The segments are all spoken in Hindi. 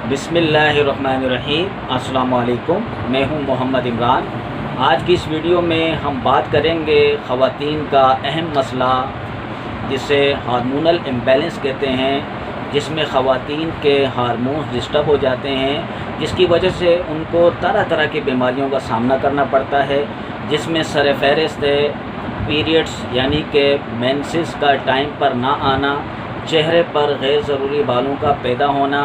बिस्मिल्लाहिर्रहमानिर्रहीम। अस्सलाम वालेकुम। मैं हूं मोहम्मद इमरान। आज की इस वीडियो में हम बात करेंगे ख़वातीन का अहम मसला जिसे हार्मोनल इम्बैलेंस कहते हैं, जिसमें ख़वातीन के हार्मोन्स डिस्टर्ब हो जाते हैं, जिसकी वजह से उनको तरह तरह की बीमारियों का सामना करना पड़ता है, जिसमें सरफ़हरिस्त है पीरियड्स यानी कि मेंसेस का टाइम पर ना आना, चेहरे पर गैर ज़रूरी बालों का पैदा होना,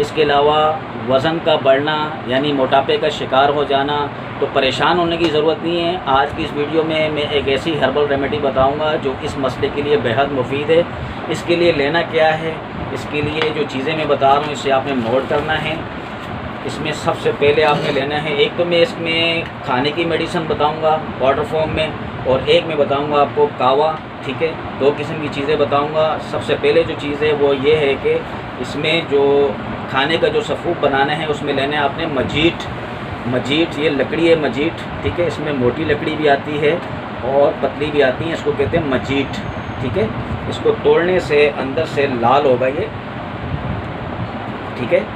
इसके अलावा वज़न का बढ़ना यानी मोटापे का शिकार हो जाना। तो परेशान होने की ज़रूरत नहीं है। आज की इस वीडियो में मैं एक ऐसी हर्बल रेमेडी बताऊंगा जो इस मसले के लिए बेहद मुफीद है। इसके लिए लेना क्या है, इसके लिए जो चीज़ें मैं बता रहा हूँ इसे आपने नोट करना है। इसमें सबसे पहले आपने लेना है, एक तो मैं इसमें खाने की मेडिसिन बताऊंगा पाउडर फॉर्म में, और एक मैं बताऊंगा आपको कावा। ठीक है, दो किस्म की चीज़ें बताऊंगा। सबसे पहले जो चीज़ है वो ये है कि इसमें जो खाने का जो सफ़ूफ बनाना है उसमें लेना है आपने मजीट, ये लकड़ी है मजीट। ठीक है, इसमें मोटी लकड़ी भी आती है और पतली भी आती है, इसको कहते हैं मजीट। ठीक है, इसको तोड़ने से अंदर से लाल होगा ये। ठीक है,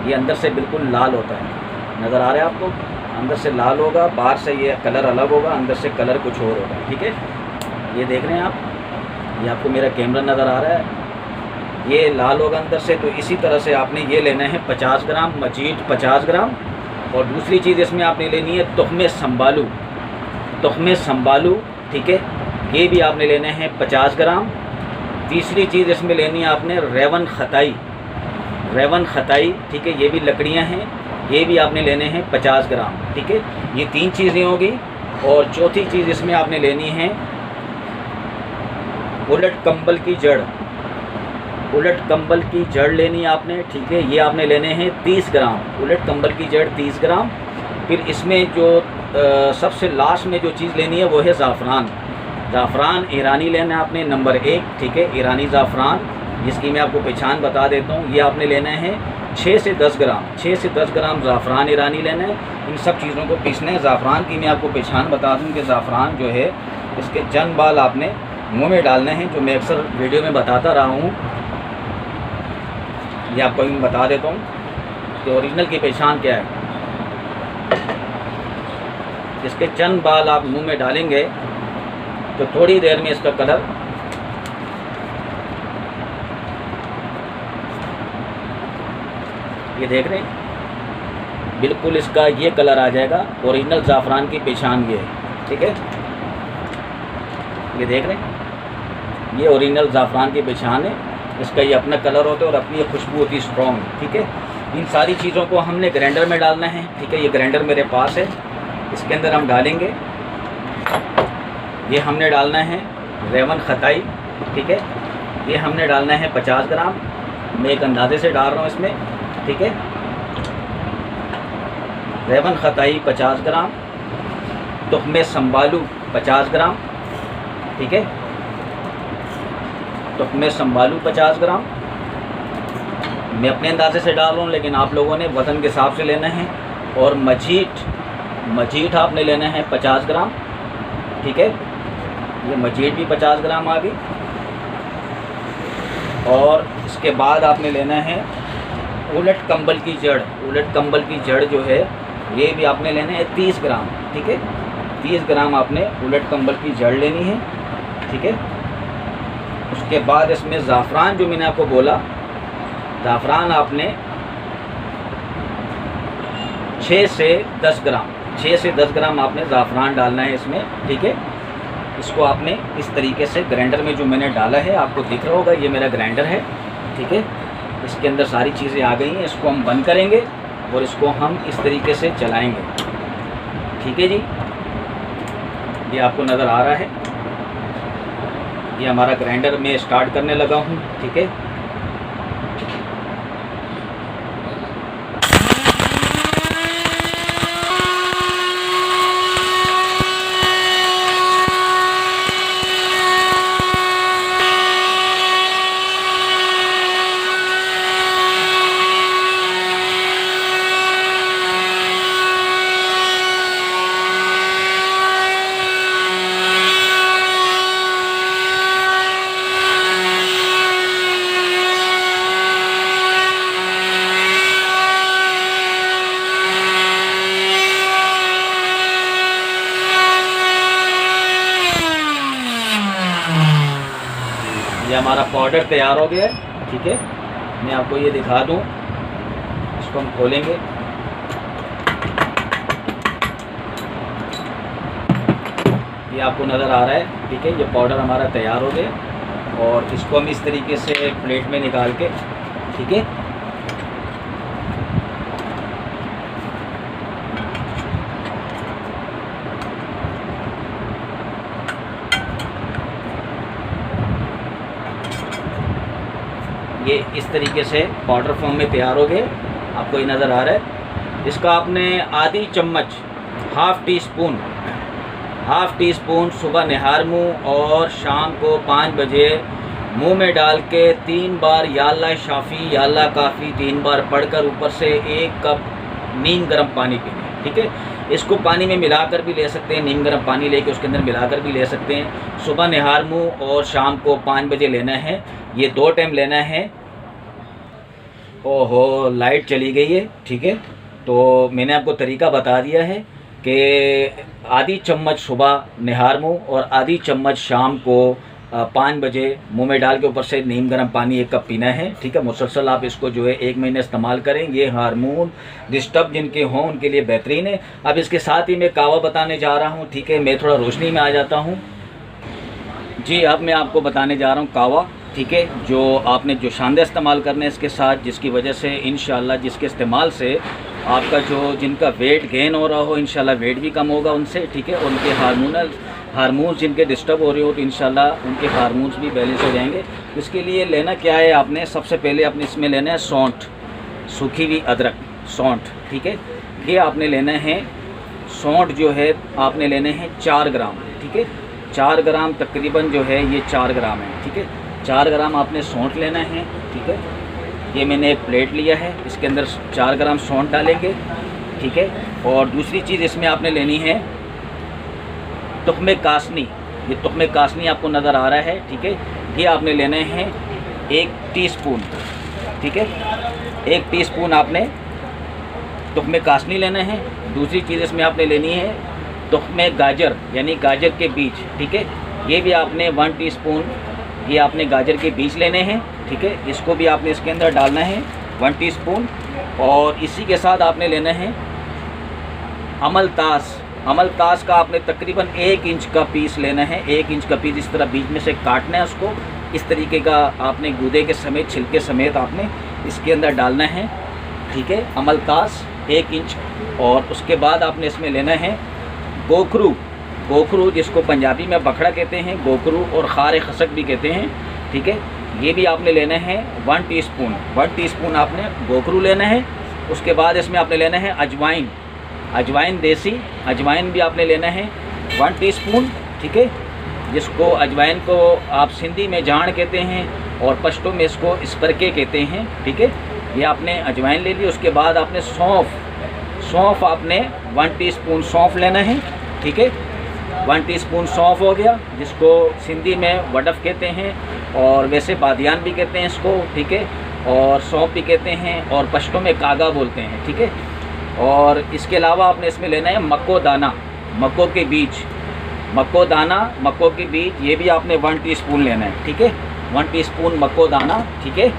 ये अंदर से बिल्कुल लाल होता है, नज़र आ रहा है आपको? अंदर से लाल होगा, बाहर से ये कलर अलग होगा, अंदर से कलर कुछ और होगा। ठीक है, ये देख रहे हैं आप, ये आपको मेरा कैमरा नज़र आ रहा है, ये लाल होगा अंदर से। तो इसी तरह से आपने ये लेना है 50 ग्राम मजीट, 50 ग्राम। और दूसरी चीज़ इसमें आपने लेनी है तुख्मे संबालू। ठीक है, ये भी आपने लेने हैं 50 ग्राम। तीसरी चीज़ इसमें लेनी है आपने रेवन खताई। ठीक है, ये भी लकड़ियाँ हैं, ये भी आपने लेने हैं 50 ग्राम। ठीक है, ये तीन चीज़ें होगी। और चौथी चीज़ इसमें आपने लेनी है उलट कंबल की जड़ लेनी है आपने। ठीक है, ये आपने लेने हैं 30 ग्राम, उलट कंबल की जड़ 30 ग्राम। फिर इसमें जो सबसे लास्ट में जो चीज़ लेनी है वो है ज़ाफ़रान ईरानी लेना है आपने, नंबर 1। ठीक है, ईरानी ज़ाफ़रान, जिसकी मैं आपको पहचान बता देता हूँ। ये आपने लेना है 6 से 10 ग्राम ज़ाफ़रान ईरानी लेना है। इन सब चीज़ों को पीसना है। ज़ाफ़रान की मैं आपको पहचान बता दूँ कि ज़ाफ़रान जो है इसके चंद बाल आपने मुंह में डालने हैं, जो मैं अक्सर वीडियो में बताता रहा हूँ। ये आपको मैं बता देता हूँ कि ओरिजिनल की पहचान क्या है। इसके चंद बाल आप मुंह में डालेंगे तो थोड़ी देर में इसका कलर ये देख रहे हैं, बिल्कुल इसका ये कलर आ जाएगा। ओरिजिनल ज़ाफ़रान की पहचान ये है। ठीक है, ये देख रहे हैं, ये ओरिजिनल ज़ाफ़रान की पहचान है। इसका ये अपना कलर होता है और अपनी ये खुशबू होती है स्ट्रॉन्ग। ठीक है, इन सारी चीज़ों को हमने ग्राइंडर में डालना है। ठीक है, ये ग्राइंडर मेरे पास है, इसके अंदर हम डालेंगे। ये हमने डालना है रेवन खताई। ठीक है, ये हमने डालना है 50 ग्राम। मैं एक अंदाजे से डाल रहा हूँ इसमें। ठीक है, रेवन खताई 50 ग्राम, तुख्मे संबालू 50 ग्राम। ठीक है, तुख्मे संबालू 50 ग्राम। मैं अपने अंदाजे से डाल रहा हूँ, लेकिन आप लोगों ने वज़न के हिसाब से लेना है। और मजीट आपने लेना है 50 ग्राम। ठीक है, ये मजीट भी 50 ग्राम आ गई। और इसके बाद आपने लेना है उलट कंबल की जड़ जो है ये भी आपने लेना है 30 ग्राम। ठीक है, 30 ग्राम आपने उलट कंबल की जड़ लेनी है। ठीक है, उसके बाद इसमें ज़ाफ़रान जो मैंने आपको बोला, ज़ाफ़रान आपने 6 से 10 ग्राम आपने ज़ाफ़रान डालना है इसमें। ठीक है, इसको आपने इस तरीके से ग्राइंडर में जो मैंने डाला है आपको दिख रहा होगा, ये मेरा ग्राइंडर है। ठीक है, इसके अंदर सारी चीज़ें आ गई हैं। इसको हम बंद करेंगे और इसको हम इस तरीके से चलाएंगे। ठीक है जी, ये आपको नज़र आ रहा है, ये हमारा ग्राइंडर में स्टार्ट करने लगा हूँ। ठीक है, हमारा पाउडर तैयार हो गया है। ठीक है, मैं आपको ये दिखा दूँ, इसको हम खोलेंगे। ये आपको नज़र आ रहा है। ठीक है, ये पाउडर हमारा तैयार हो गया और इसको हम इस तरीके से प्लेट में निकाल के, ठीक है, ये इस तरीके से पाउडर फॉर्म में तैयार हो गए। आपको ये नज़र आ रहा है। इसका आपने आधी चम्मच, हाफ़ टी स्पून सुबह निहार मुँह और शाम को 5 बजे मुंह में डाल के 3 बार या अल्लाह शाफ़ी या अल्लाह काफ़ी 3 बार पढ़कर ऊपर से 1 कप नीम गर्म पानी पीना। ठीक है, इसको पानी में मिलाकर भी ले सकते हैं, नीम गर्म पानी लेके उसके अंदर मिलाकर भी ले सकते हैं। सुबह निहार मुँह और शाम को 5 बजे लेना है, ये 2 टाइम लेना है। ओहो, लाइट चली गई है। ठीक है, तो मैंने आपको तरीका बता दिया है कि आधी चम्मच सुबह निहार मुँह और आधी चम्मच शाम को 5 बजे मुंह में डाल के ऊपर से नीम गर्म पानी 1 कप पीना है। ठीक है, मुसलसल आप इसको जो है 1 महीने इस्तेमाल करें। ये हार्मोन डिस्टर्ब जिनके हों उनके लिए बेहतरीन है। अब इसके साथ ही मैं कावा बताने जा रहा हूँ। ठीक है, मैं थोड़ा रोशनी में आ जाता हूँ। जी, अब मैं आपको बताने जा रहा हूँ कावा। ठीक है, जो आपने जो शानदार इस्तेमाल करने इसके साथ, जिसकी वजह से इंशाल्लाह, जिसके इस्तेमाल से आपका जो जिनका वेट गेन हो रहा हो इंशाल्लाह वेट भी कम होगा उनसे। ठीक है, उनके हार्मोन्स जिनके डिस्टर्ब हो रहे हो तो इंशाल्लाह उनके हार्मोन्स भी बैलेंस हो जाएंगे। इसके लिए लेना क्या है, आपने सबसे पहले आपने इसमें लेना है सौंठ, सूखी हुई अदरक, सौंठ। ठीक है, ये आपने लेना है। सौंठ जो है आपने लेने हैं 4 ग्राम। ठीक है, 4 ग्राम तकरीबन जो है ये 4 ग्राम है। ठीक है, 4 ग्राम आपने सौंठ लेना है। ठीक है, ये मैंने एक प्लेट लिया है, इसके अंदर 4 ग्राम सौंठ डालेंगे। ठीक है, और दूसरी चीज़ इसमें आपने लेनी है तुख्मे कासनी। ये तुख्मे कासनी आपको नज़र आ रहा है। ठीक है, ये आपने लेने हैं 1 टीस्पून। ठीक है, 1 टीस्पून आपने तुख्मे कासनी लेना है। दूसरी चीज़ इसमें आपने लेनी है तुख्मे गाजर, यानी गाजर के बीज। ठीक है, ये भी आपने 1 टीस्पून, ये आपने गाजर के बीज लेने हैं। ठीक है, इसको भी आपने इसके अंदर डालना है 1 टीस्पून। और इसी के साथ आपने लेना है अमलतास का आपने तकरीबन 1 इंच का पीस लेना है। 1 इंच का पीस इस तरह बीच में से काटना है उसको, इस तरीके का आपने गूदे के समेत, छिलके समेत आपने इसके अंदर डालना है। ठीक है, अमलतास 1 इंच। और उसके बाद आपने इसमें लेना है गोखरू, जिसको पंजाबी में बखड़ा कहते हैं, गोखरू और खार खसक भी कहते हैं। ठीक है, ये भी आपने लेना है 1 टीस्पून आपने गोखरू लेना है। उसके बाद इसमें आपने लेना है अजवाइन देसी, अजवाइन भी आपने लेना है 1 टीस्पून। ठीक है, जिसको अजवाइन को आप सिंधी में जान कहते हैं और पश्तो में इसको स्परके कहते हैं। ठीक है, ये आपने अजवाइन ले ली। उसके बाद आपने सौंफ आपने 1 टीस्पून सौंफ लेना है। ठीक है, 1 टीस्पून सौंफ हो गया, जिसको सिंधी में वडफ कहते हैं और वैसे बादियान भी कहते हैं इसको। ठीक है, और सौंफ भी कहते हैं और पश्तो में कागा बोलते हैं। ठीक है, और इसके अलावा आपने इसमें लेना है मक्को दाना, मक्को के बीज, मक्को के बीज, ये भी आपने 1 टीस्पून लेना है। ठीक है, 1 टीस्पून मक्को दाना। ठीक है,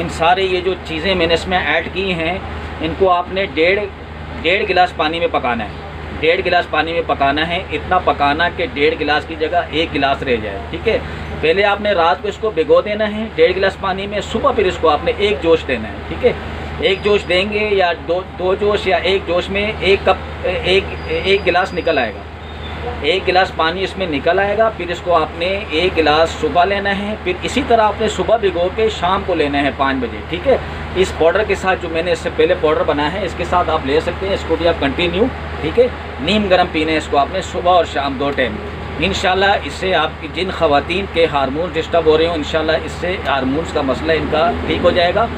इन सारे ये जो चीज़ें मैंने इसमें ऐड की हैं, इनको आपने डेढ़ गिलास पानी में पकाना है। 1.5 गिलास पानी में पकाना है। इतना पकाना कि 1.5 गिलास की जगह 1 गिलास रह जाए। ठीक है, पहले आपने रात को इसको भिगो देना है 1.5 गिलास पानी में, सुबह फिर इसको आपने 1 जोश देना है। ठीक है, 1 जोश देंगे या दो जोश या 1 जोश में 1 गिलास निकल आएगा। 1 गिलास पानी इसमें निकल आएगा। फिर इसको आपने 1 गिलास सुबह लेना है। फिर इसी तरह आपने सुबह भिगो के शाम को लेना है 5 बजे। ठीक है, इस पाउडर के साथ जो मैंने इससे पहले पाउडर बनाया है इसके साथ आप ले सकते हैं, इसको भी आप कंटिन्यू। ठीक है, नीम गर्म पीना है इसको आपने सुबह और शाम 2 टाइम। इंशाल्लाह इससे आपकी जिन ख़वातीन के हार्मोन डिस्टर्ब हो रहे हो, इंशाल्लाह इससे हार्मोन्स का मसला इनका ठीक हो जाएगा।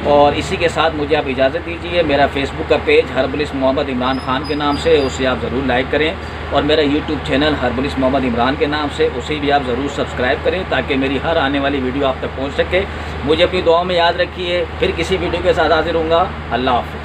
और इसी के साथ मुझे आप इजाज़त दीजिए। मेरा फेसबुक का पेज हर्बलिस्ट मोहम्मद इमरान ख़ान के नाम से, उसे आप ज़रूर लाइक करें। और मेरा YouTube channel herbalist Mohammad Imran के नाम से, उसे भी आप ज़रूर सब्सक्राइब करें ताकि मेरी हर आने वाली वीडियो आप तक पहुँच सके। मुझे अपनी दुआओं में याद रखिए। फिर किसी वीडियो के साथ हाजिर होऊंगा। अल्लाह हाफ़िज़।